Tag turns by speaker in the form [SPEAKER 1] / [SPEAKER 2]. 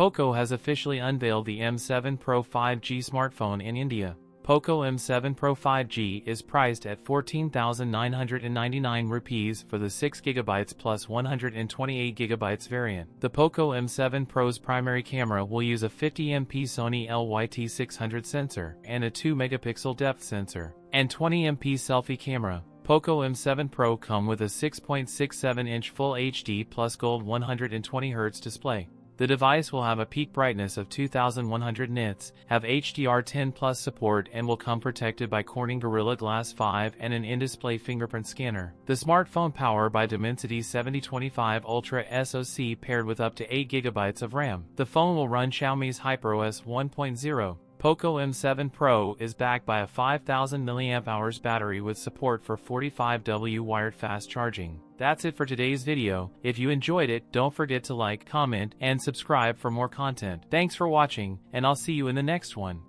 [SPEAKER 1] Poco has officially unveiled the M7 Pro 5G smartphone in India. Poco M7 Pro 5G is priced at 14,999 rupees for the 6GB plus 128GB variant. The Poco M7 Pro's primary camera will use a 50MP Sony LYT600 sensor and a 2-megapixel depth sensor, and 20MP selfie camera. Poco M7 Pro come with a 6.67-inch Full HD plus Gold 120Hz display. The device will have a peak brightness of 2100 nits, have HDR10 Plus support, and will come protected by Corning Gorilla Glass 5 and an in-display fingerprint scanner. The smartphone powered by Dimensity 7025 Ultra SoC paired with up to 8GB of RAM. The phone will run Xiaomi's HyperOS 1.0. Poco M7 Pro is backed by a 5000 mAh battery with support for 45W wired fast charging. That's it for today's video. If you enjoyed it, don't forget to like, comment, and subscribe for more content. Thanks for watching, and I'll see you in the next one.